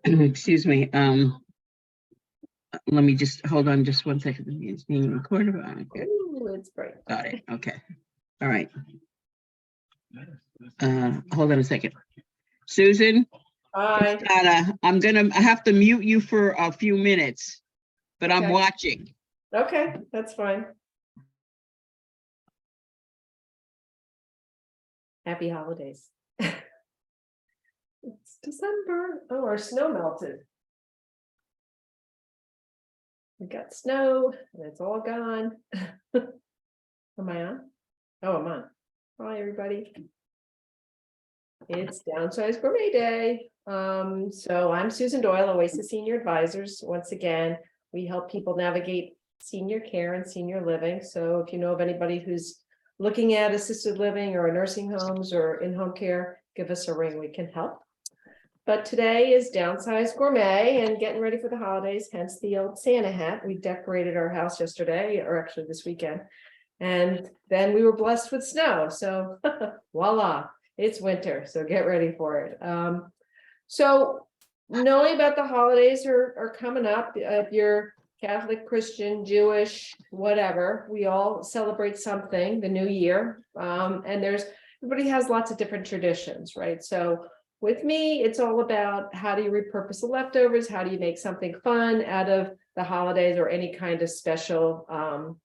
Excuse me. Let me just hold on just one second. It's being recorded. Okay. Ooh, it's bright. Got it. Okay. All right. Hold on a second. Susan, Hi. I have to mute you for a few minutes, but I'm Okay. watching. Okay, that's fine. Happy holidays. It's December. Oh, our snow melted. We got snow and it's all gone. Am I on? Oh, I'm on. Hi, everybody. It's Downsized Gourmet Day. So I'm Susan Doyle, Oasis Senior Advisors. Once again, we help people navigate senior care and senior living. So if you know of anybody who's looking at assisted living or nursing homes or in-home care, give us a ring, we can help. But today is Downsized Gourmet and getting ready for the holidays, hence the old Santa hat. We decorated our house yesterday, or actually this weekend. And then we were blessed with snow. So voila, it's winter. So get ready for it. So knowing about the holidays are coming up, if you're Catholic, Christian, Jewish, whatever, we all celebrate something, the new year. And everybody has lots of different traditions, right? So with me, it's all about how do you repurpose the leftovers? How do you make something fun out of the holidays or any kind of special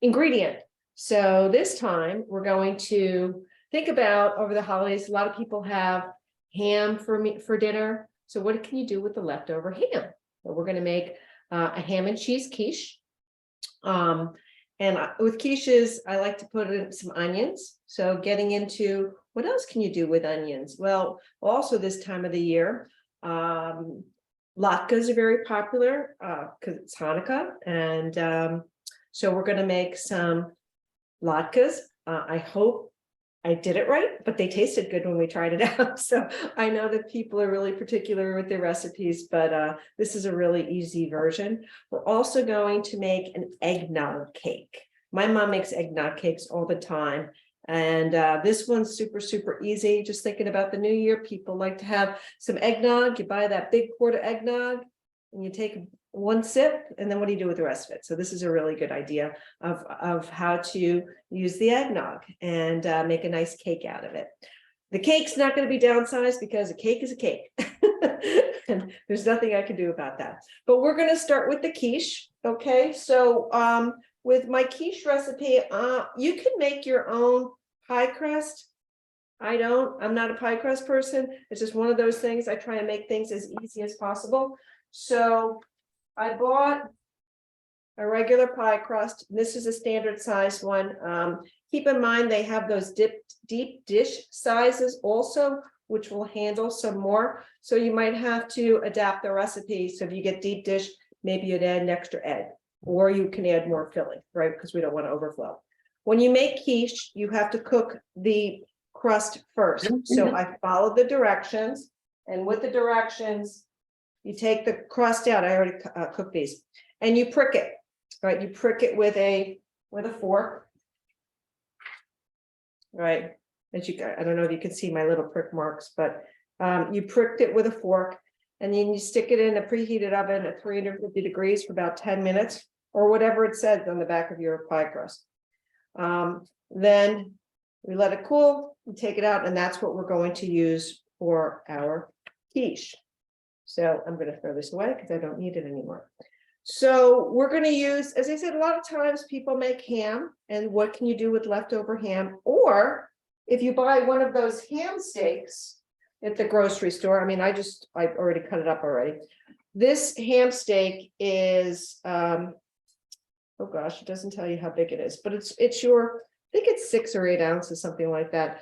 ingredient? So this time we're going to think about over the holidays, a lot of people have ham for dinner. So what can you do with the leftover ham? So we're going to make a ham and cheese quiche. With quiches, I like to put in some onions. So getting into what else can you do with onions? Well, also this time of the year, latkes are very popular because it's Hanukkah. And so we're going to make some latkes. I hope I did it right, but they tasted good when we tried it out. So I know that people are really particular with their recipes, but this is a really easy version. We're also going to make an eggnog cake. My mom makes eggnog cakes all the time. And this one's super, super easy. Just thinking about the new year, people like to have some eggnog. You buy that big quart of eggnog and you take one sip, and then what do you do with the rest of it? So this is a really good idea of how to use the eggnog and make a nice cake out of it. The cake's not going to be downsized because a cake is a cake. And there's nothing I can do about that. But we're going to start with the quiche. Okay, so with my quiche recipe, you can make your own pie crust. I'm not a pie crust person. It's just one of those things. I try and make things as easy as possible. So I bought a regular pie crust. This is a standard size one. Keep in mind they have those deep dish sizes also, which will handle some more. So you might have to adapt the recipe. So if you get deep dish, maybe you'd add an extra egg, or you can add more filling, right? Because we don't want to overflow. When you make quiche, you have to cook the crust first. So I followed the directions, and with the directions, you take the crust out. I already cooked these, and you prick it, right? You prick it with a fork, right? I don't know if you can see my little prick marks, but you pricked it with a fork, and then you stick it in a preheated oven at 350 degrees for about 10 minutes, or whatever it says on the back of your pie crust. Then we let it cool, we take it out, and that's what we're going to use for our quiche. So I'm going to throw this away because I don't need it anymore. So we're going to use, as I said, a lot of times people make ham, and what can you do with leftover ham? Or if you buy one of those ham steaks at the grocery store, I mean, I already cut it up already. This ham steak is, oh gosh, it doesn't tell you how big it is, but it's I think it's 6 or 8 ounces, something like that.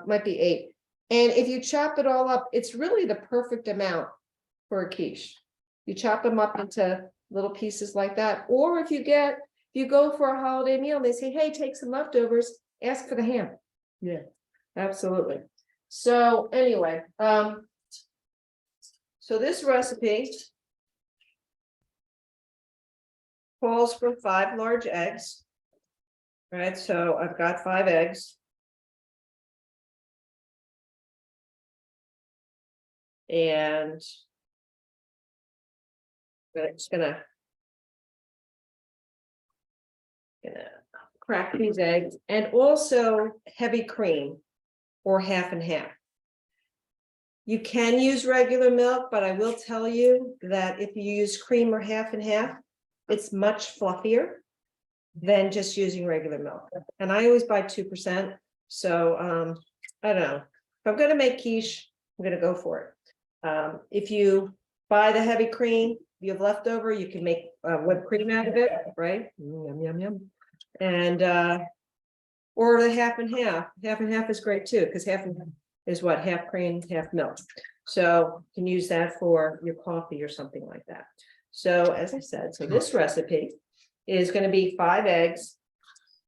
Might be 8. And if you chop it all up, it's really the perfect amount for a quiche. You chop them up into little pieces like that. Or if you go for a holiday meal and they say, hey, take some leftovers, ask for the ham. Yeah, absolutely. So anyway, so this recipe calls for 5 large eggs. Right, so I've got 5 eggs. And I'm just gonna crack these eggs, and also heavy cream or half and half. You can use regular milk, but I will tell you that if you use cream or half and half, it's much fluffier than just using regular milk. And I always buy 2%. So I don't know. If I'm gonna make quiche, I'm gonna go for it. If you buy the heavy cream, you have leftover, you can make whipped cream out of it, right? Yum, yum, yum. And or the half and half. Half and half is great too, because half and half is what, half cream, half milk. So you can use that for your coffee or something like that. So as I said, so this recipe is going to be 5 eggs.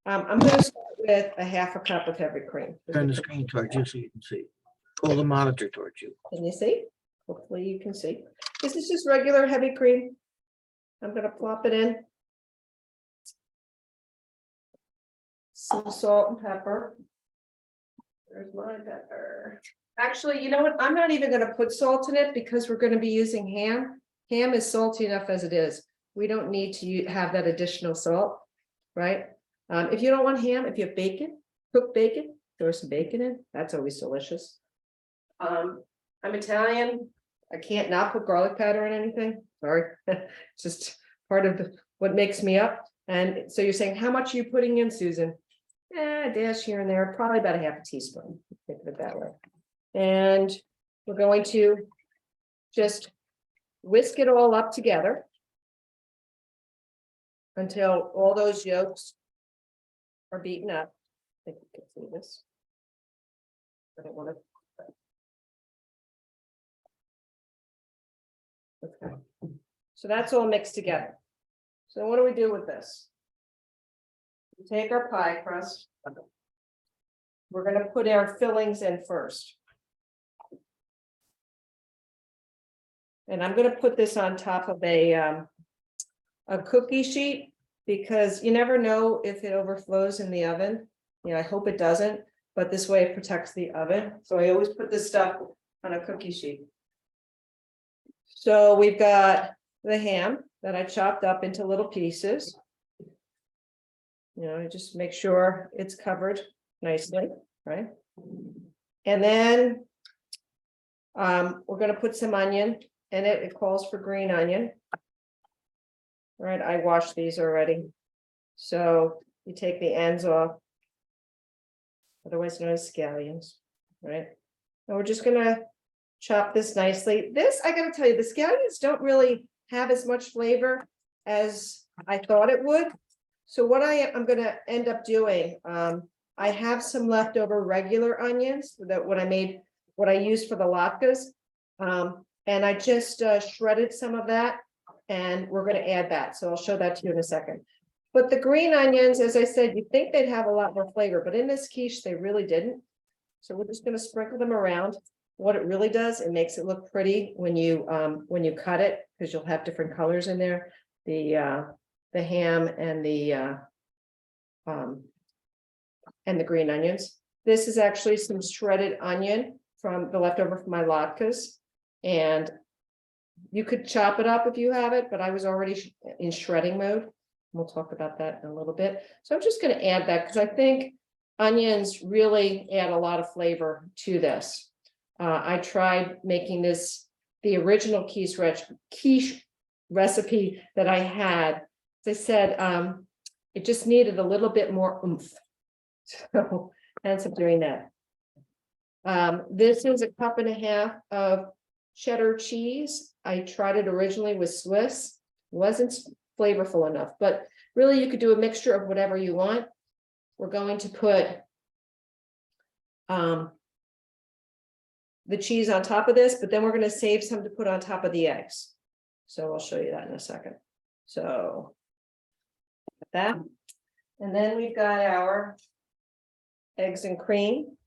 I'm going to start with a half a cup of heavy cream. Turn the screen towards you so you can see. Pull the monitor towards you. Can you see? Hopefully you can see. This is just regular heavy cream. I'm going to plop it in. Some salt and pepper. There's my pepper. Actually, you know what? I'm not even going to put salt in it because we're going to be using ham. Ham is salty enough as it is. We don't need to have that additional salt, right? If you don't want ham, if you have bacon, cooked bacon, throw some bacon in. That's always delicious. I'm Italian. I can't not put garlic powder in anything. Sorry, it's just part of what makes me up. And so you're saying, how much are you putting in, Susan? A dash here and there, probably about a half a teaspoon. Think of it that way. And we're going to just whisk it all up together until all those yolks are beaten up. I think you can see this. I don't want to. Okay. So that's all mixed together. So what do we do with this? We take our pie crust. We're going to put our fillings in first. And I'm going to put this on top of a cookie sheet because you never know if it overflows in the oven. You know, I hope it doesn't, but this way it protects the oven. So I always put this stuff on a cookie sheet. So we've got the ham that I chopped up into little pieces. You know, just make sure it's covered nicely, right? And then we're going to put some onion in it. It calls for green onion. All right, I washed these already. So you take the ends off, otherwise known as scallions, right? And we're just going to chop this nicely. This, I got to tell you, the scallions don't really have as much flavor as I thought it would. So what I'm going to end up doing, I have some leftover regular onions that what I used for the latkes. And I just shredded some of that, and we're going to add that. So I'll show that to you in a second. But the green onions, as I said, you think they'd have a lot more flavor, but in this quiche, they really didn't. So we're just going to sprinkle them around. What it really does, it makes it look pretty when you cut it, because you'll have different colors in there. The ham and the green onions. This is actually some shredded onion from the leftover from my latkes, and you could chop it up if you have it, but I was already in shredding mode. We'll talk about that in a little bit. So I'm just going to add that because I think onions really add a lot of flavor to this. I tried making this, the original quiche recipe that I had. As I said, it just needed a little bit more oomph. So hence I'm doing that. This is 1.5 cups of cheddar cheese. I tried it originally with Swiss. Wasn't flavorful enough, but really you could do a mixture of whatever you want. We're going to put the cheese on top of this, but then we're going to save some to put on top of the eggs. So I'll show you that in a second. So that, and then we've got our eggs and cream.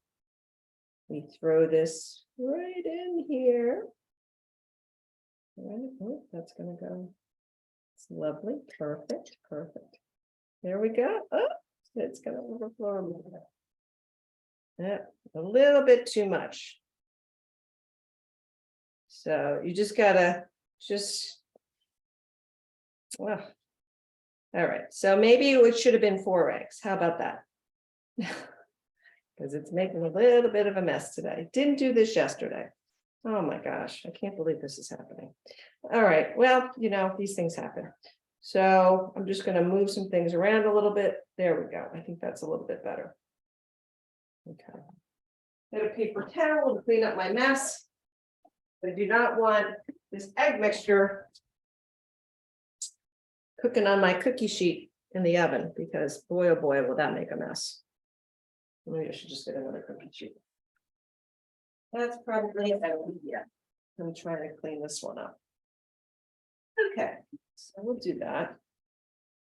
We throw this right in here. All right, oh, that's going to go. It's lovely, perfect, perfect. There we go. Oh, it's going to overflow a little bit. Yeah, a little bit too much. So you just gotta well, all right, so maybe it should have been 4 eggs. How about that? Because it's making a little bit of a mess today. Didn't do this yesterday. Oh my gosh, I can't believe this is happening. All right, well, these things happen. So I'm just gonna move some things around a little bit. There we go. I think that's a little bit better. Okay. Get a paper towel to clean up my mess. I do not want this egg mixture cooking on my cookie sheet in the oven, because boy, oh boy, will that make a mess. Maybe I should just get another cookie sheet. That's probably a better idea. I'm trying to clean this one up. Okay, so we'll do that.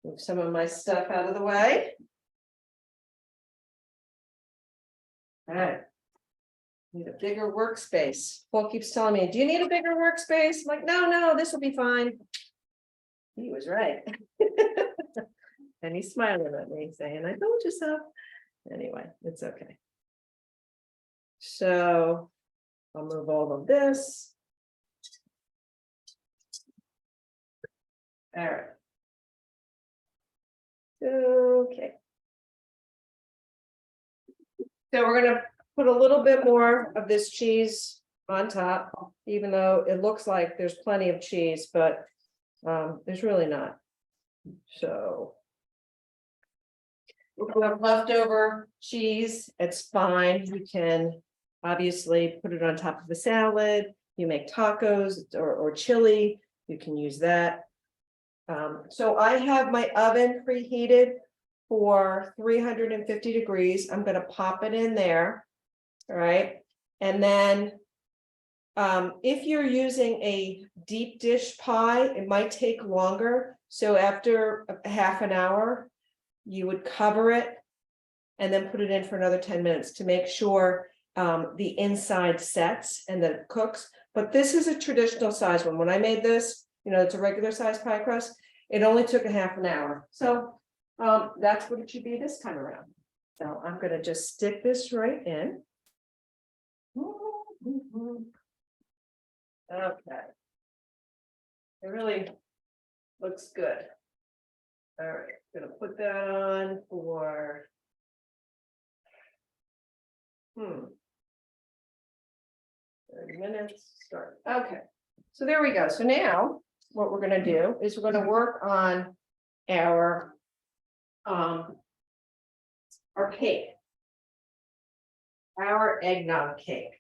Move some of my stuff out of the way. All right. Need a bigger workspace. Paul keeps telling me, do you need a bigger workspace? I'm like, no, this will be fine. He was right. And he's smiling at me saying, I told you so. Anyway, it's okay. So I'll move all of this. All right. Okay. So we're gonna put a little bit more of this cheese on top, even though it looks like there's plenty of cheese, but there's really not. So if you have leftover cheese, it's fine. You can obviously put it on top of a salad. You make tacos or chili, you can use that. So I have my oven preheated for 350 degrees. I'm going to pop it in there. All right. And then if you're using a deep dish pie, it might take longer. So after a half an hour, you would cover it and then put it in for another 10 minutes to make sure the inside sets and that it cooks. But this is a traditional size one. When I made this, it's a regular size pie crust. It only took a half an hour. So that's what it should be this time around. So I'm going to just stick this right in. Okay. It really looks good. All right, gonna put that on for 30 minutes, start. Okay, so there we go. So now what we're gonna do is we're gonna work on our cake, our eggnog cake.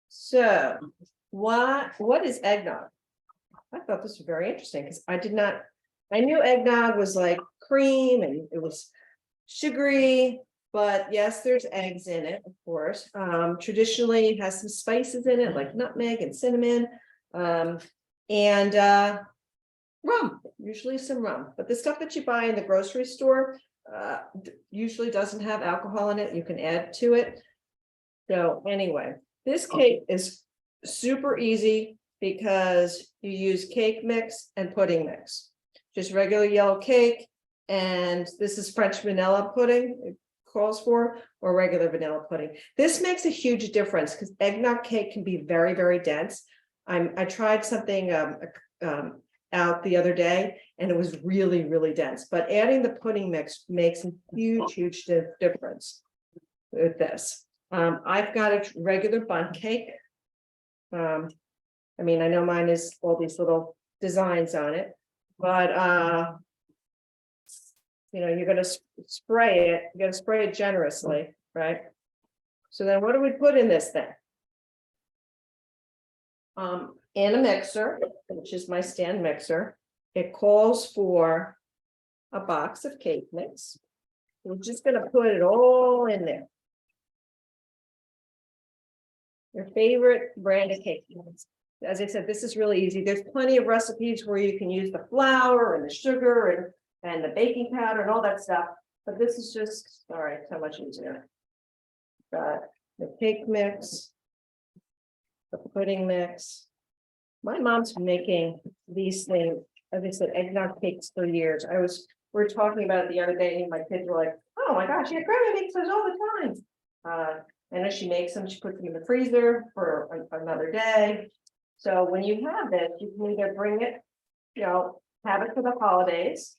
So what is eggnog? I thought this was very interesting because I knew eggnog was like cream and it was sugary, but yes, there's eggs in it, of course. Traditionally, it has some spices in it, like nutmeg and cinnamon, and rum, usually some rum. But the stuff that you buy in the grocery store usually doesn't have alcohol in it. You can add to it. So anyway, this cake is super easy because you use cake mix and pudding mix. Just regular yellow cake, and this is French vanilla pudding, it calls for, or regular vanilla pudding. This makes a huge difference because eggnog cake can be very, very dense. I tried something out the other day and it was really, really dense, but adding the pudding mix makes a huge difference with this. I've got a regular bundt cake. I mean, I know mine is all these little designs on it, but you're going to spray it. You got to spray it generously, right? So then what do we put in this thing? In a mixer, which is my stand mixer, it calls for a box of cake mix. We're just going to put it all in there. Your favorite brand of cake mix. As I said, this is really easy. There's plenty of recipes where you can use the flour and the sugar and the baking powder and all that stuff. But this is just, all right, so much easier. Got the cake mix, the pudding mix. My mom's been making these things, as I said, eggnog cakes for years. We were talking about it the other day, and my kids were like, oh my gosh, yeah, Grandma makes those all the time. I know she makes them, she puts them in the freezer for another day. So when you have this, you can either bring it, have it for the holidays,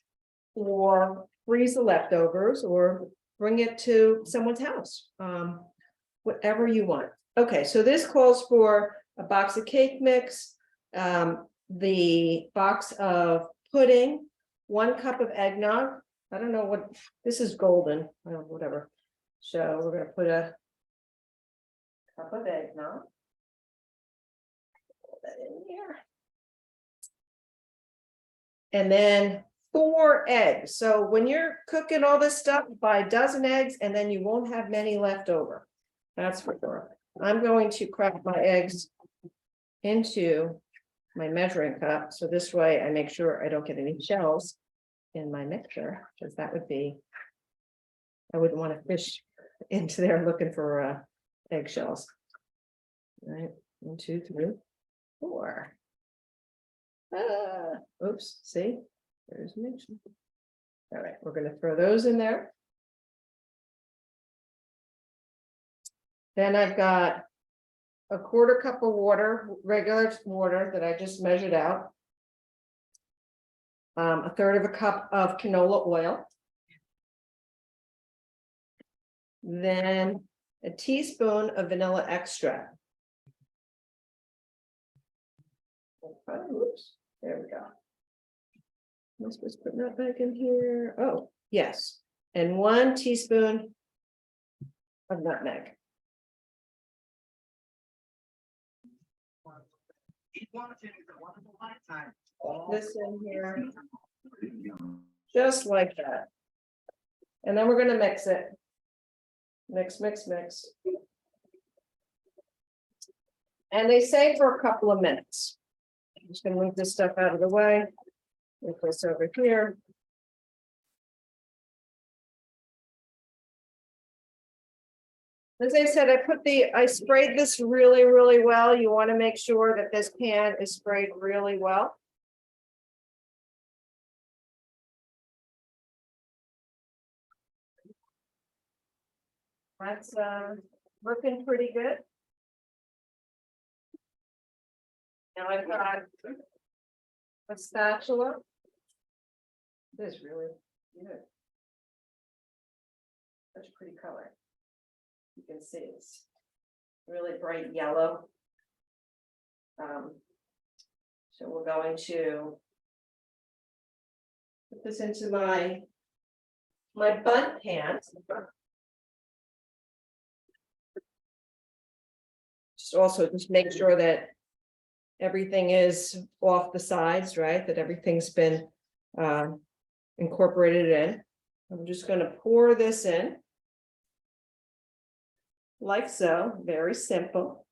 or freeze the leftovers, or bring it to someone's house, whatever you want. Okay, so this calls for a box of cake mix, the box of pudding, 1 cup of eggnog. I don't know what, this is golden, whatever. So we're gonna put a cup of eggnog. Put that in here. And then 4 eggs. So when you're cooking all this stuff, buy a dozen eggs, and then you won't have many left over. That's for sure. I'm going to crack my eggs into my measuring cup. So this way I make sure I don't get any shells in my mixture, because that would be, I wouldn't want to fish into there looking for eggshells. All right, 1, 2, 3, 4. Oops, see, there's a mixture. All right, we're going to throw those in there. Then I've got a 1/4 cup of water, regular water that I just measured out. 1/3 of a cup of canola oil. Then a teaspoon of vanilla extract. Oops, there we go. Am I supposed to put that back in here? Oh, yes. And 1 teaspoon of nutmeg. This in here, just like that. And then we're going to mix it. Mix, mix, mix. And they say for a couple of minutes. I'm just going to move this stuff out of the way. Move this over here. As I said, I sprayed this really, really well. You want to make sure that this pan is sprayed really well. That's looking pretty good. Now I've got a spatula. This is really good. Such a pretty color. You can see it's really bright yellow. So we're going to put this into my bun pan. Just make sure that everything is off the sides, right? That everything's been incorporated in. I'm just going to pour this in. Like so, very simple.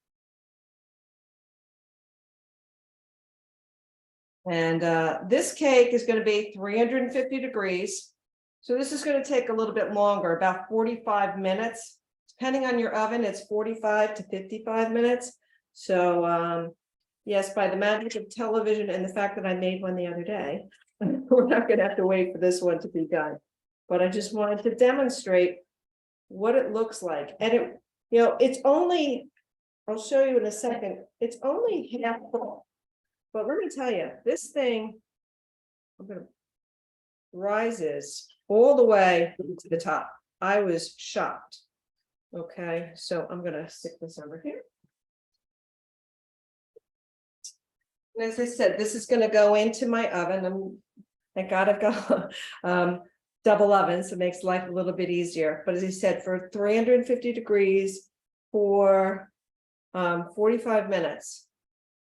And this cake is going to be 350 degrees. So this is going to take a little bit longer, about 45 minutes. Depending on your oven, it's 45 to 55 minutes. So yes, by the magic of television and the fact that I made one the other day, we're not going to have to wait for this one to be done. But I just wanted to demonstrate what it looks like. And it, it's only, I'll show you in a second, it's only half full. But let me tell you, this thing rises all the way to the top. I was shocked. Okay, so I'm going to stick this over here. And as I said, this is going to go into my oven. Thank God I've got double oven, so it makes life a little bit easier. But as I said, for 350 degrees for 45 minutes.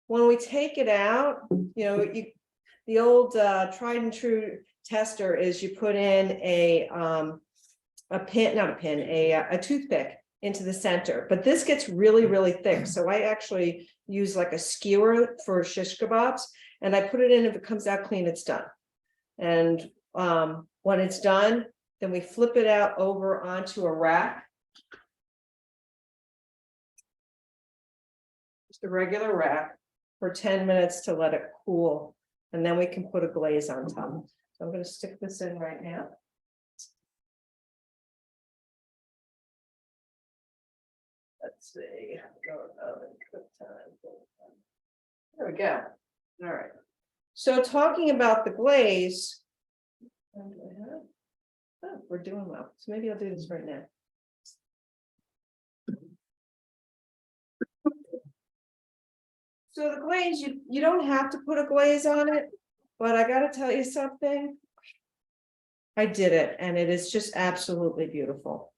When we take it out, the old tried and true tester is you put in a toothpick into the center, but this gets really, really thick. So I actually use like a skewer for shish kebabs, and I put it in. If it comes out clean, it's done. And when it's done, then we flip it out over onto a rack. Just a regular rack for 10 minutes to let it cool. And then we can put a glaze on top. So I'm going to stick this in right now. let's see. Go oven, cook time. There we go. All right. So talking about the glaze. Oh, we're doing well. So maybe I'll do this right now. So the glaze, you don't have to put a glaze on it, but I gotta tell you something. I did it and it is just absolutely beautiful.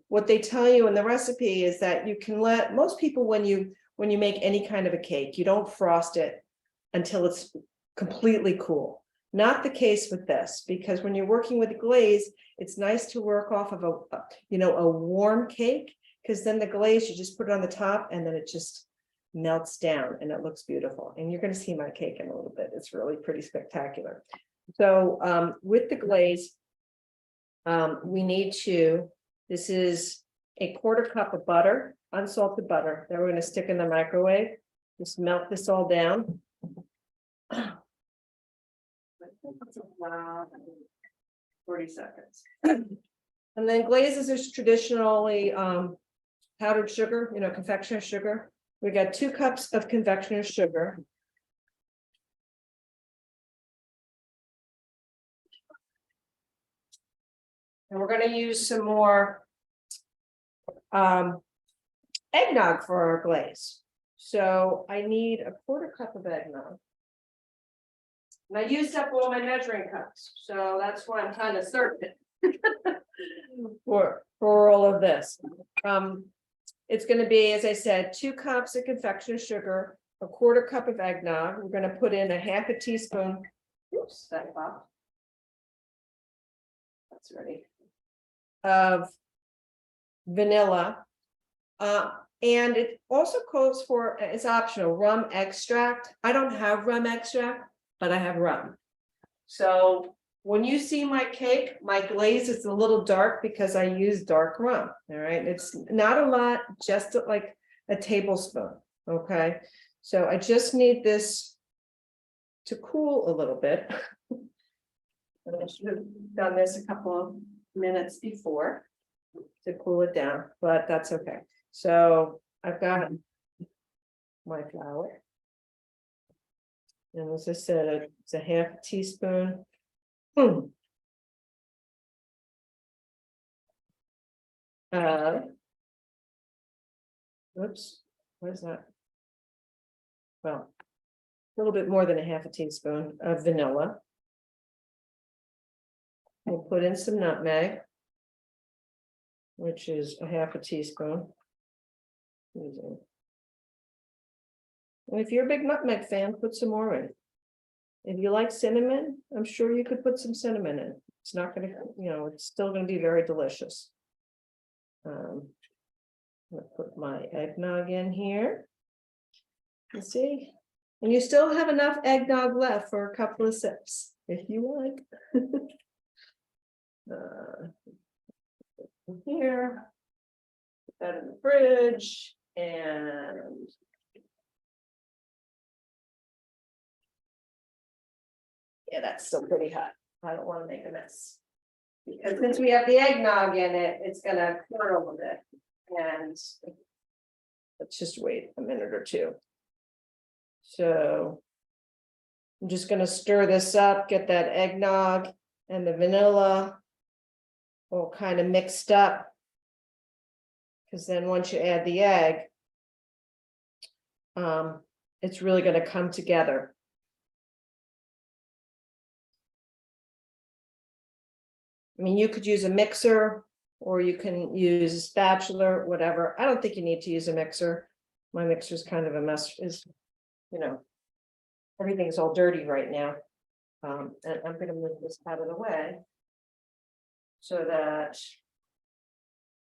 What they tell you in the recipe is that you can let most people, when you make any kind of a cake, you don't frost it until it's completely cool. Not the case with this, because when you're working with glaze, it's nice to work off of a warm cake, because then the glaze, you just put it on the top and then it just melts down and it looks beautiful. And you're going to see my cake in a little bit. It's really pretty spectacular. So with the glaze, we need to, this is a 1/4 cup of butter, unsalted butter, that we're going to stick in the microwave. Just melt this all down. 40 seconds. And then glazes is traditionally powdered sugar, confectioner's sugar. We got 2 cups of confectioner's sugar. And we're going to use some more eggnog for our glaze. So I need a 1/4 cup of eggnog. And I used up all my measuring cups, so that's why I'm kind of certain for all of this. It's going to be, as I said, 2 cups of confectioner's sugar, a 1/4 cup of eggnog. We're going to put in a 1/2 teaspoon. Oops, that popped. That's ready. Of vanilla. And it also calls for, it's optional, rum extract. I don't have rum extract, but I have rum. So when you see my cake, my glaze is a little dark because I use dark rum. All right. It's not a lot, just like a tablespoon. Okay. So I just need this to cool a little bit. I should have done this a couple of minutes before to cool it down, but that's okay. So I've got my flour. And as I said, it's a 1/2 teaspoon. Oops, what is that? Well, a little bit more than a 1/2 teaspoon of vanilla. We'll put in some nutmeg, which is a 1/2 teaspoon. And if you're a big nutmeg fan, put some more in. If you like cinnamon, I'm sure you could put some cinnamon in. It's not going to, it's still going to be very delicious. I'm going to put my eggnog in here. You see, and you still have enough eggnog left for a couple of sips, if you like. Here, put that in the fridge, and yeah, that's still pretty hot. I don't want to make a mess, because since we have the eggnog in it, it's gonna curdle a bit. And let's just wait a minute or two. So I'm just gonna stir this up, get that eggnog and the vanilla all kind of mixed up. Because then once you add the egg, it's really going to come together. I mean, you could use a mixer or you can use a spatula, whatever. I don't think you need to use a mixer. My mixer is kind of a mess, everything's all dirty right now. And I'm going to move this out of the way so that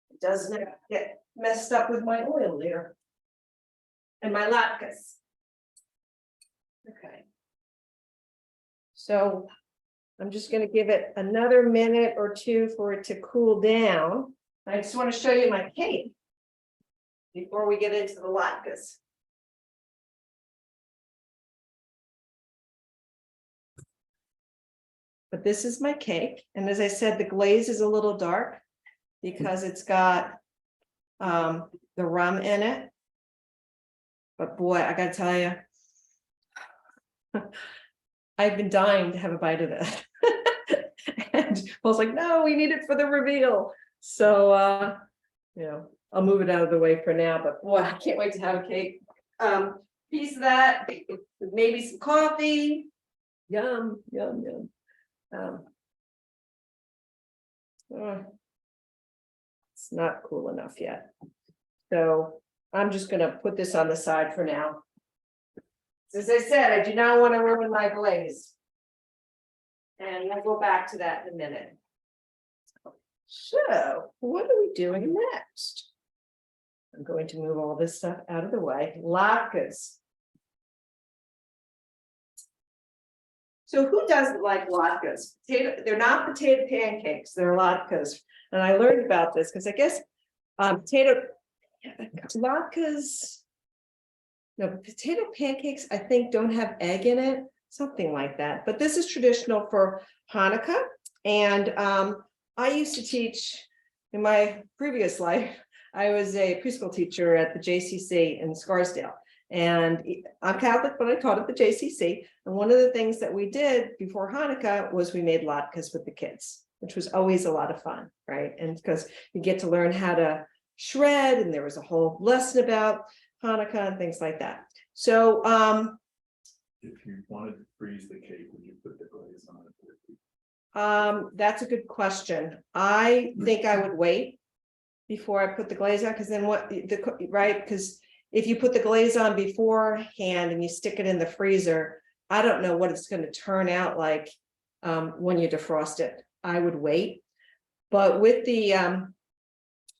it doesn't get messed up with my oil later and my latkes. Okay. So I'm just going to give it another minute or two for it to cool down. I just want to show you my cake before we get into the latkes. But this is my cake. And as I said, the glaze is a little dark because it's got the rum in it. But boy, I gotta tell you, I've been dying to have a bite of this. And I was like, no, we need it for the reveal. So, I'll move it out of the way for now, but boy, I can't wait to have a cake. Piece of that, maybe some coffee. Yum, yum, yum. It's not cool enough yet. So I'm just gonna put this on the side for now. As I said, I do not want to ruin my glaze. And we'll go back to that in a minute. So what are we doing next? I'm going to move all this stuff out of the way. Latkes. So who doesn't like latkes? They're not potato pancakes, they're latkes. And I learned about this because I guess potato pancakes, I think, don't have egg in it, something like that. But this is traditional for Hanukkah. And I used to teach in my previous life. I was a preschool teacher at the JCC in Scarsdale. And I'm Catholic, but I taught at the JCC. And one of the things that we did before Hanukkah was we made latkes with the kids, which was always a lot of fun, right? And because you get to learn how to shred, and there was a whole lesson about Hanukkah and things like that. So if you wanted to freeze the cake, would you put the glaze on it? that's a good question. I think I would wait before I put the glaze on, because then right? Because if you put the glaze on beforehand and you stick it in the freezer, I don't know what it's going to turn out like when you defrost it. I would wait. But with the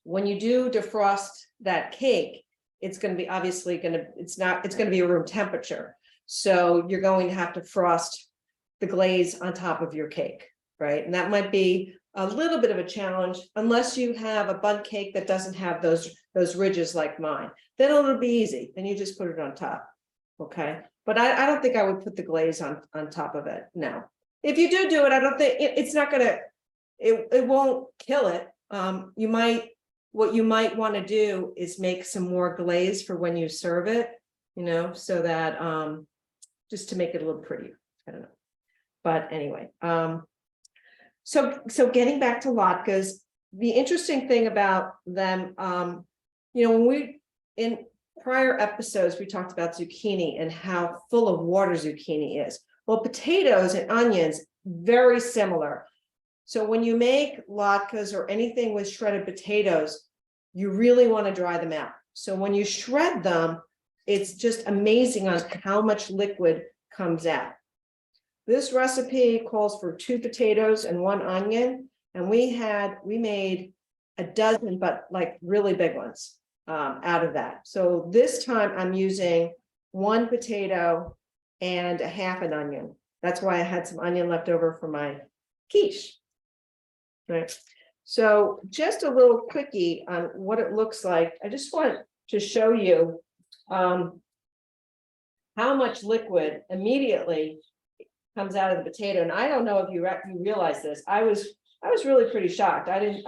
when you do defrost that cake, it's going to be it's going to be room temperature. So you're going to have to frost the glaze on top of your cake, right? And that might be a little bit of a challenge unless you have a bundt cake that doesn't have those ridges like mine. Then it'll be easy. Then you just put it on top. Okay. But I don't think I would put the glaze on top of it. No. If you do it, I don't think it's not gonna, it won't kill it. What you might want to do is make some more glaze for when you serve it, so that just to make it a little prettier. I don't know. But anyway, so getting back to latkes, the interesting thing about them, when we in prior episodes we talked about zucchini and how full of water zucchini is. Well, potatoes and onions, very similar. So when you make latkes or anything with shredded potatoes, you really want to dry them out. So when you shred them, it's just amazing on how much liquid comes out. This recipe calls for 2 potatoes and 1 onion, and we made a dozen, but like really big ones out of that. So this time I'm using 1 potato and a half an onion. That's why I had some onion left over for my quiche. Right. So just a little quickie on what it looks like. I just want to show you how much liquid immediately comes out of the potato. And I don't know if you realize this. I was really pretty shocked. I didn't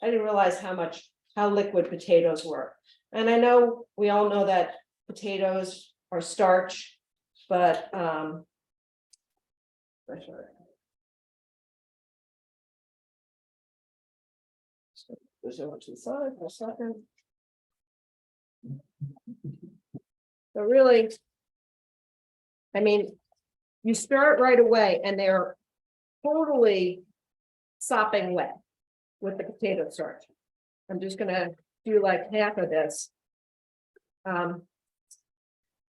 realize how liquid potatoes were. And I know we all know that potatoes are starch, but push it to the side for a second. So really, I mean, you start right away and they're totally sopping wet with the potato starch. I'm just gonna do like half of this.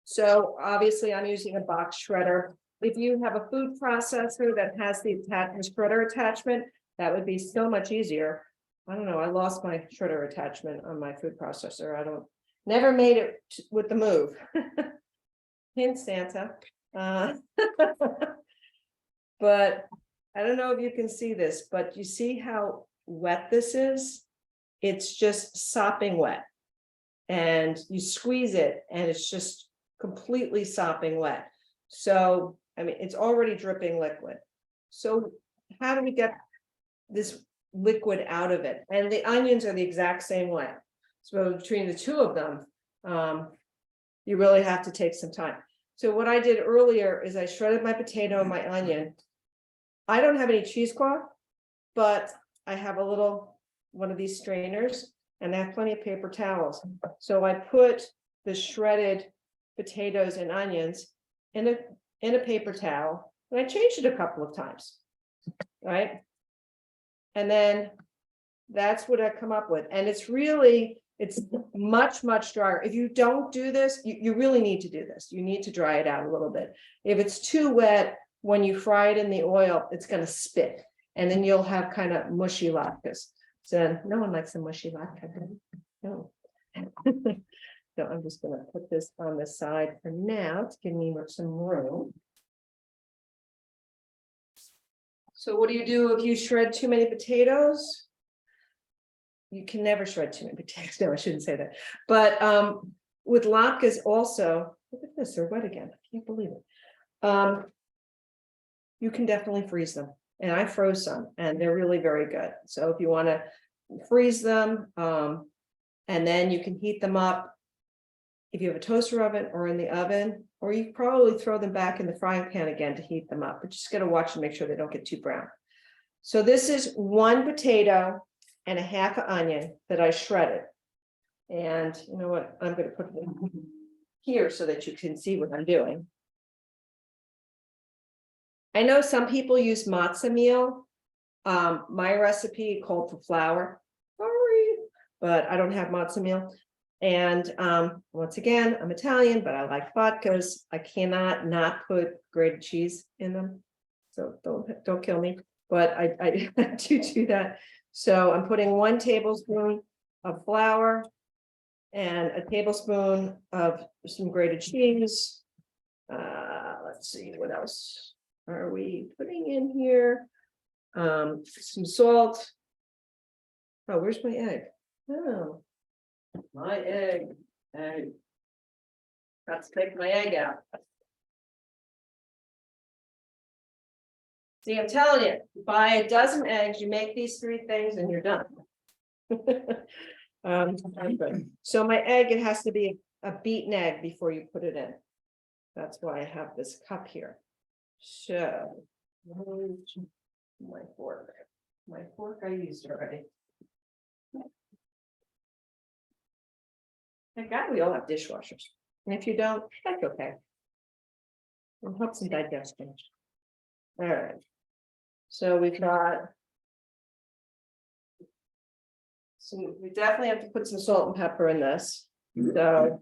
So obviously I'm using a box shredder. If you have a food processor that has the shredder attachment, that would be so much easier. I don't know, I lost my shredder attachment on my food processor. Never made it with the move. Hint, Santa. But I don't know if you can see this, but you see how wet this is? It's just sopping wet. And you squeeze it and it's just completely sopping wet. So, I mean, it's already dripping liquid. So how do we get this liquid out of it? And the onions are the exact same way. So between the two of them, you really have to take some time. So what I did earlier is I shredded my potato and my onion. I don't have any cheesecloth, but I have a little, one of these strainers, and I have plenty of paper towels. So I put the shredded potatoes and onions in a paper towel, and I changed it a couple of times, right? And then that's what I come up with. And it's much, much drier. If you don't do this, you really need to do this. You need to dry it out a little bit. If it's too wet, when you fry it in the oil, it's going to spit. And then you'll have kind of mushy latkes. So no one likes a mushy latke. No. So I'm just going to put this on the side for now to give me some room. So what do you do if you shred too many potatoes? You can never shred too many potatoes. No, I shouldn't say that. But with latkes also, look at this, they're wet again. I can't believe it. You can definitely freeze them. And I froze some, and they're really very good. So if you want to freeze them, and then you can heat them up if you have a toaster oven or in the oven, or you probably throw them back in the frying pan again to heat them up. But just gotta watch and make sure they don't get too brown. So this is 1 potato and a half an onion that I shredded. And you know what? I'm going to put it here so that you can see what I'm doing. I know some people use matzo meal. My recipe called for flour. Sorry, but I don't have matzo meal. And once again, I'm Italian, but I like latkes. I cannot not put grated cheese in them. So don't kill me. But I do that. So I'm putting 1 tablespoon of flour and a tablespoon of some grated cheese. Let's see, what else are we putting in here? Some salt. Oh, where's my egg? Oh, my egg. Got to take my egg out. See, I'm telling you, buy a dozen eggs, you make these 3 things and you're done. So my egg, it has to be a beaten egg before you put it in. That's why I have this cup here. So, my fork I used already. Thank God we all have dishwashers. And if you don't, that's okay. It helps in digestion. All right. So we've got some, we definitely have to put some salt and pepper in this. So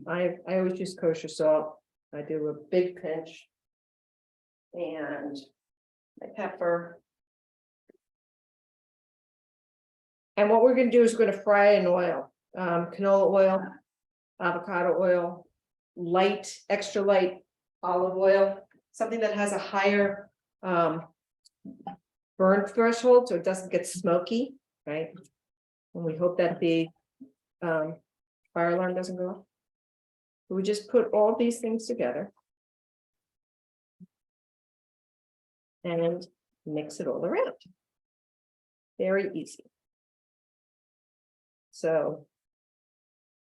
I always use kosher salt. I do a big pinch. And my pepper. And what we're going to do is we're going to fry it in oil. Canola oil, avocado oil, light, extra light olive oil, something that has a higher burn threshold so it doesn't get smoky, right? And we hope that the fire alarm doesn't go off. We just put all these things together and mix it all around. Very easy. So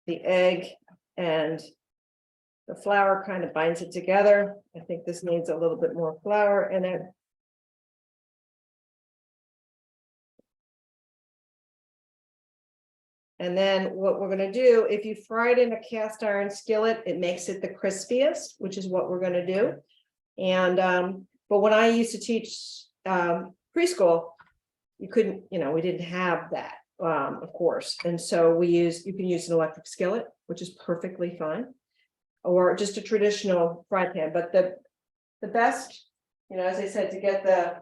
the egg and the flour kind of binds it together. I think this needs a little bit more flour in it. And then what we're going to do, if you fry it in a cast iron skillet, it makes it the crispiest, which is what we're going to do. And but when I used to teach preschool, you couldn't, we didn't have that, of course. And so you can use an electric skillet, which is perfectly fine, or just a traditional fry pan. But the best, as I said, to get the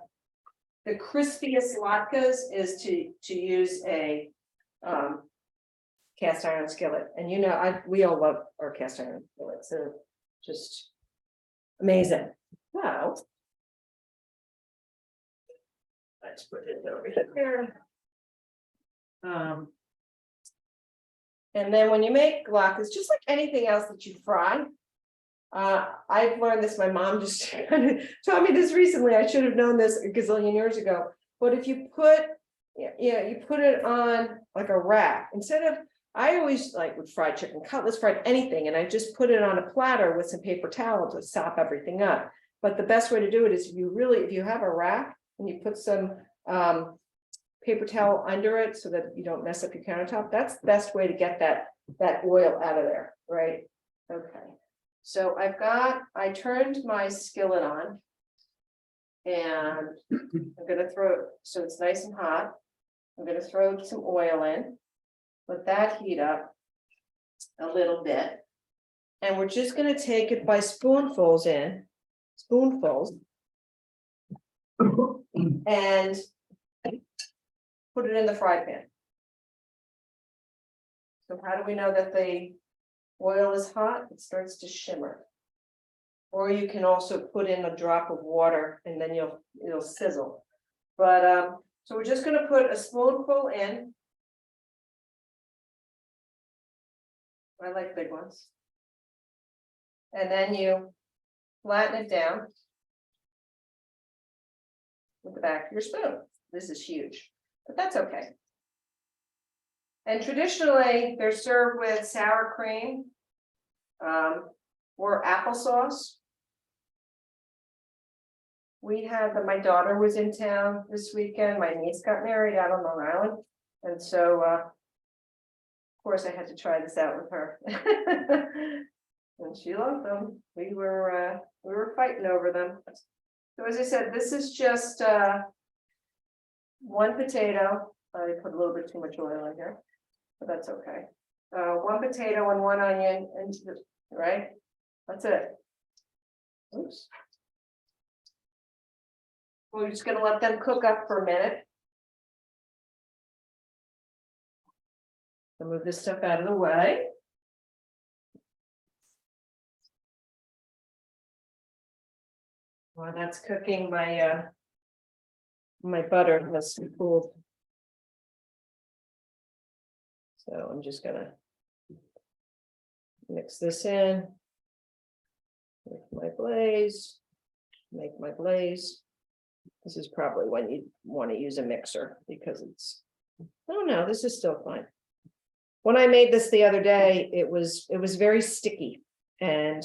crispiest latkes is to use a cast iron skillet. And we all love our cast iron skillets. They're just amazing. Wow. Let's put it over here. And then when you make latkes, just like anything else that you fry, I've learned this. My mom just kind of taught me this recently. I should have known this a gazillion years ago. But if you put, you put it on like a rack, instead of I always like with fried chicken cutlets, fried anything, and I just put it on a platter with some paper towel to sop everything up. But the best way to do it is if you have a rack and you put some paper towel under it so that you don't mess up your countertop, that's the best way to get that oil out of there, right? Okay, so I turned my skillet on. And I'm gonna throw, so it's nice and hot. I'm gonna throw some oil in, let that heat up a little bit. And we're just gonna take it by spoonfuls and put it in the fry pan. So how do we know that the oil is hot? It starts to shimmer. Or you can also put in a drop of water and then it'll sizzle. But so we're just gonna put a spoonful in. I like big ones. And then you flatten it down with the back of your spoon. This is huge, but that's okay. And traditionally, they're served with sour cream or applesauce. We had my daughter was in town this weekend. My niece got married out on Long Island. And so, of course, I had to try this out with her. And she loved them. We were fighting over them. So as I said, this is just one potato. I put a little bit too much oil in here, but that's okay. One potato and one onion, and right? That's it. Oops. We're just gonna let them cook up for a minute. I'll move this stuff out of the way. While that's cooking, my butter has cooled. So I'm just gonna mix this in. Make my glaze. Make my glaze. This is probably when you want to use a mixer because it's, oh no, this is still fine. When I made this the other day, it was very sticky and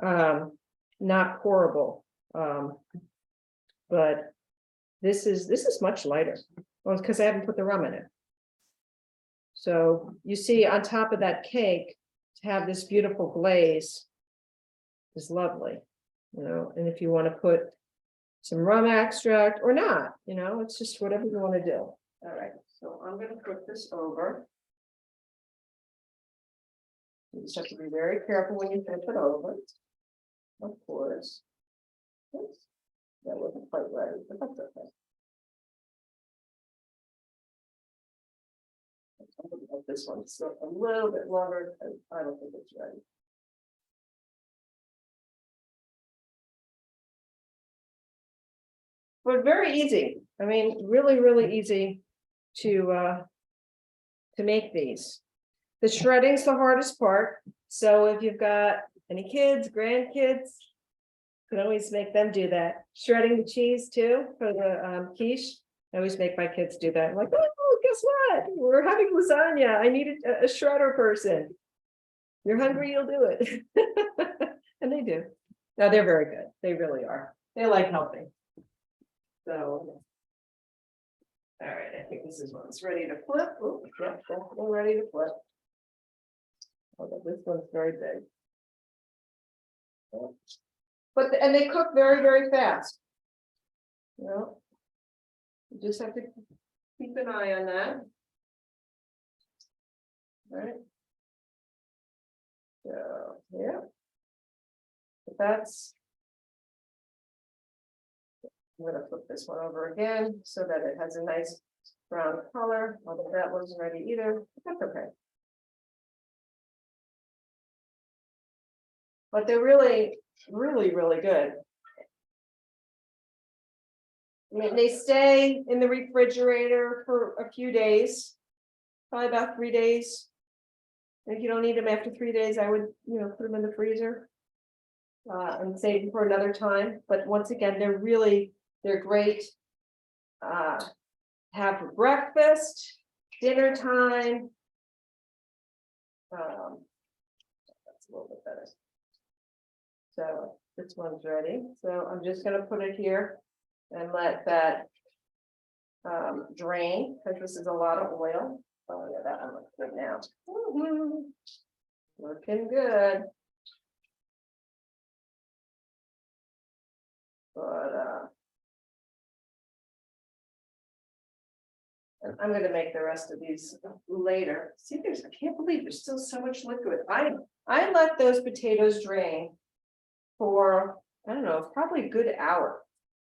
not pourable. But this is much lighter. Well, because I haven't put the rum in it. So you see on top of that cake, to have this beautiful glaze is lovely, you know, and if you want to put some rum extract or not, you know, it's just whatever you want to do. All right, so I'm going to put this over. You just have to be very careful when you flip it over. Of course. Oops, that wasn't quite right, but that's okay. This one's still a little bit longer. I don't think it's ready. But very easy. I mean, really, really easy to make these. The shredding's the hardest part. So if you've got any kids, grandkids, you can always make them do that. Shredding the cheese too for the quiche. I always make my kids do that. I'm like, oh, guess what? We're having lasagna. I need a shredder person. You're hungry, you'll do it. And they do. No, they're very good. They really are. They like helping. So, all right, I think this is when it's ready to flip. Oh, yeah, definitely ready to flip. Although this one's very big. But and they cook very, very fast. You know, you just have to keep an eye on that. All right. So yeah. But that's. I'm going to flip this one over again so that it has a nice brown color. Although that wasn't ready either. That's okay. But they're really, really, really good. I mean, they stay in the refrigerator for a few days, probably about 3 days. And if you don't need them after 3 days, I would, you know, put them in the freezer and save them for another time. But once again, they're great. Have for breakfast, dinner time, That's a little bit better. So this one's ready. So I'm just gonna put it here and let that drain, because this is a lot of oil. Oh, yeah, that one looks good now. Woo-hoo. Looking good. But and I'm gonna make the rest of these later. See, I can't believe there's still so much liquid. I let those potatoes drain for, I don't know, probably a good hour.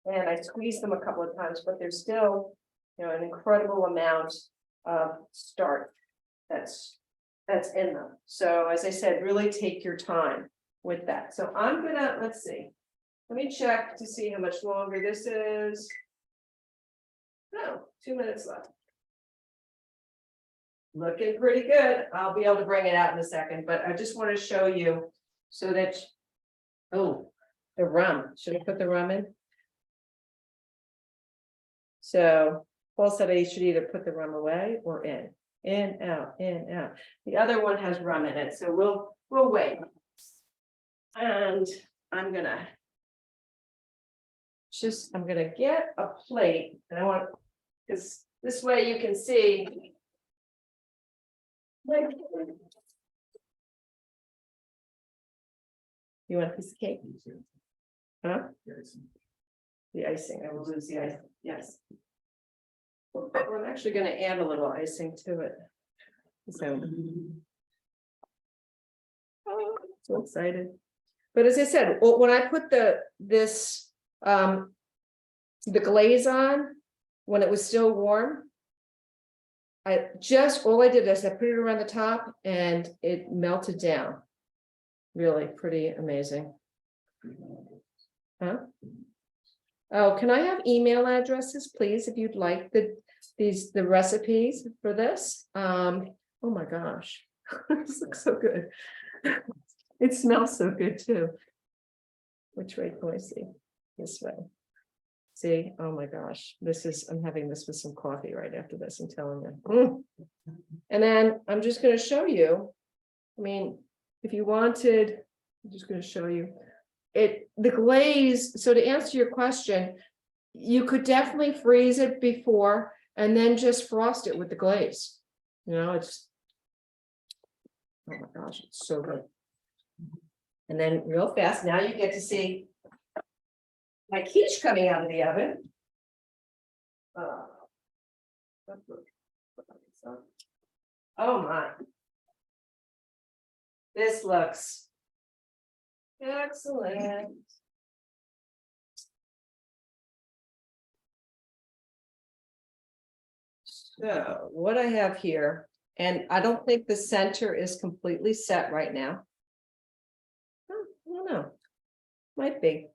And I squeezed them a couple of times, but there's still, an incredible amount of starch that's in them. So as I said, really take your time with that. So I'm gonna, let's see. Let me check to see how much longer this is. No, 2 minutes left. Looking pretty good. I'll be able to bring it out in a second, but I just want to show you so that, oh, the rum. Should I put the rum in? So Paul said I should either put the rum away or in, out, in, out. The other one has rum in it, so we'll wait. And I'm gonna get a plate, and I want, because this way you can see. You want a piece of cake? Huh? The icing, I will lose the icing, yes. Well, I'm actually gonna add a little icing to it. So. Oh, so excited. But as I said, when I put the glaze on, when it was still warm, all I did is I put it around the top and it melted down. Really pretty amazing. Huh? Oh, can I have email addresses, please, if you'd like the recipes for this? Oh my gosh, this looks so good. It smells so good too. Which way can I see? This way. See, oh my gosh, I'm having this with some coffee right after this, I'm telling you. And then I'm just going to show you. I mean, if you wanted, I'm just going to show you the glaze. So to answer your question, you could definitely freeze it before and then just frost it with the glaze. It's, oh my gosh, it's so good. And then real fast, now you get to see my quiche coming out of the oven. Oh my. This looks excellent. So what I have here, and I don't think the center is completely set right now. I don't know. Might be.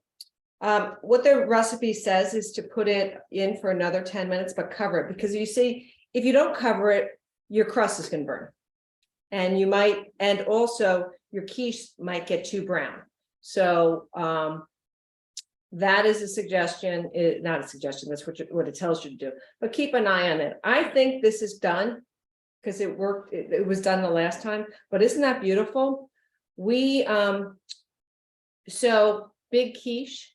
What the recipe says is to put it in for another 10 minutes, but cover it, because you see, if you don't cover it, your crust is going to burn. And also your quiche might get too brown. So that is a suggestion, not a suggestion, that's what it tells you to do, but keep an eye on it. I think this is done because it worked, it was done the last time, but isn't that beautiful? So big quiche,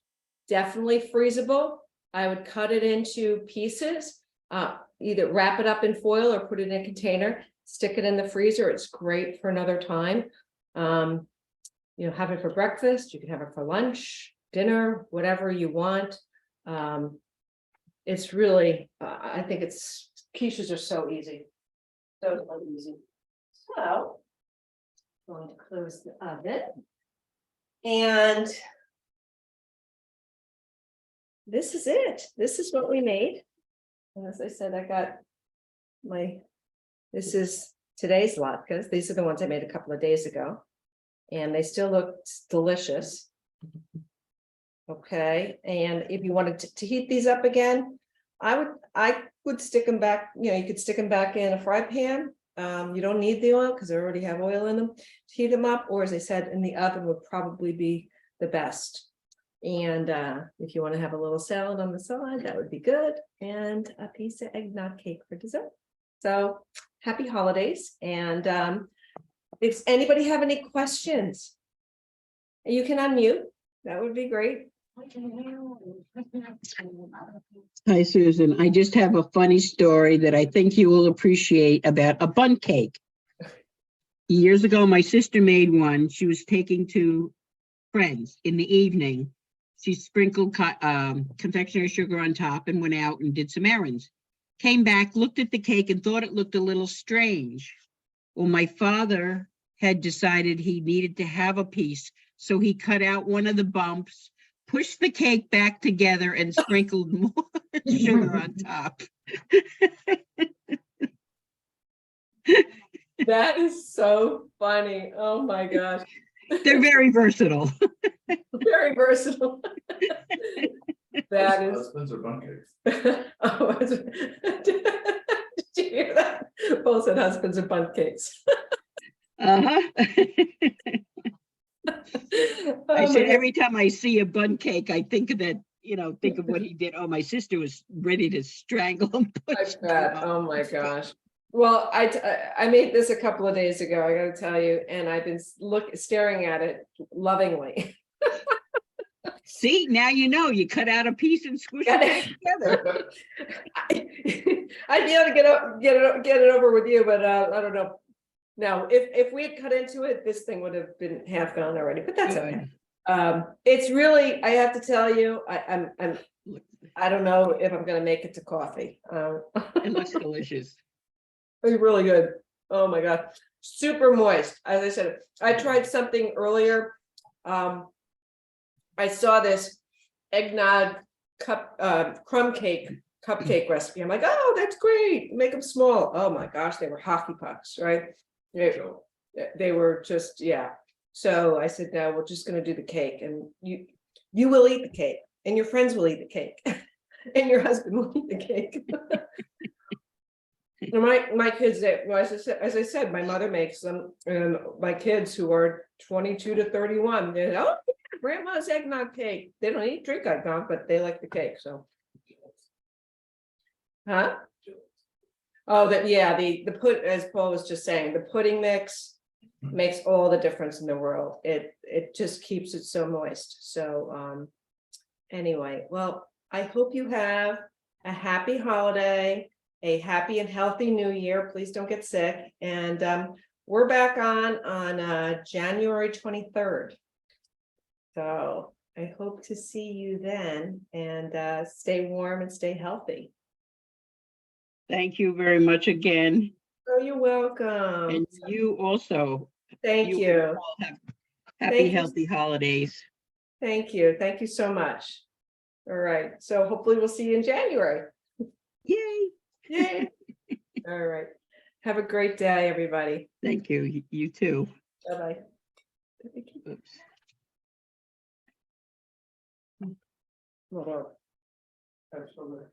definitely freezable. I would cut it into pieces, either wrap it up in foil or put it in a container, stick it in the freezer. It's great for another time. Have it for breakfast. You can have it for lunch, dinner, whatever you want. It's really, I think quiches are so easy. So easy. So, I'm going to close the oven. And this is it. This is what we made. And as I said, I got this is today's latkes. These are the ones I made a couple of days ago. And they still look delicious. Okay. And if you wanted to heat these up again, I would stick them back. You could stick them back in a fry pan. You don't need the oil because they already have oil in them to heat them up. Or as I said, in the oven would probably be the best. And if you want to have a little salad on the side, that would be good. And a piece of eggnog cake for dessert. So happy holidays. And If anybody have any questions, you can unmute. That would be great. Hi, Susan. I just have a funny story that I think you will appreciate about a bun cake. Years ago, my sister made one. She was taking to friends in the evening. She sprinkled confectionery sugar on top and went out and did some errands. Came back, looked at the cake and thought it looked a little strange. Well, my father had decided he needed to have a piece, so he cut out one of the bumps, pushed the cake back together and sprinkled more sugar on top. That is so funny. Oh my gosh. They're very versatile. Very versatile. That is. Husbands or bun cakes? Oh, did you hear that? Both said husbands and bun cakes. Uh-huh. I Oh my said, God. every time I see a bun cake, I think of that, think of what he did. Oh, my sister was ready to strangle him. I bet. Oh my gosh. Well, I made this a couple of days ago, I gotta tell you, and I've been staring at it lovingly. See, now you cut out a piece and squish it back together. I'd be able to get it over with you, but I don't know. No, if we had cut into it, this thing would have been half gone already, but that's okay. It's really, I have to tell you, I don't know if I'm gonna make it to coffee. It looks delicious. It's really good. Oh my God. Super moist. As I said, I tried something earlier. I saw this eggnog crumb cake cupcake recipe. I'm like, oh, that's great. Make them small. Oh my gosh, they were hockey pucks, right? They were just, yeah. So I said, no, we're just gonna do the cake, and you will eat the cake, and your friends will eat the cake, and your husband will eat the cake. My kids, well, as I said, my mother makes them, and my kids who are 22 to 31, they're, oh, yeah, grandma's eggnog cake. They don't drink eggnog, but they like the cake, so. Huh? Oh, the put, as Paul was just saying, the pudding mix makes all the difference in the world. It just keeps it so moist. So anyway, well, I hope you have a happy holiday, a happy and healthy new year. Please don't get sick. And we're back on January 23rd. So I hope to see you then, and stay warm and stay healthy. Thank you very much again. Oh, you're welcome. And you also. Thank will you. all have happy, Thank you. healthy holidays. Thank you. Thank you so much. All right. So hopefully we'll see you in January. Yay. Yay. All right. Have a great day, everybody. Thank you. You too. Bye-bye. Oops. Hold on. Absolutely.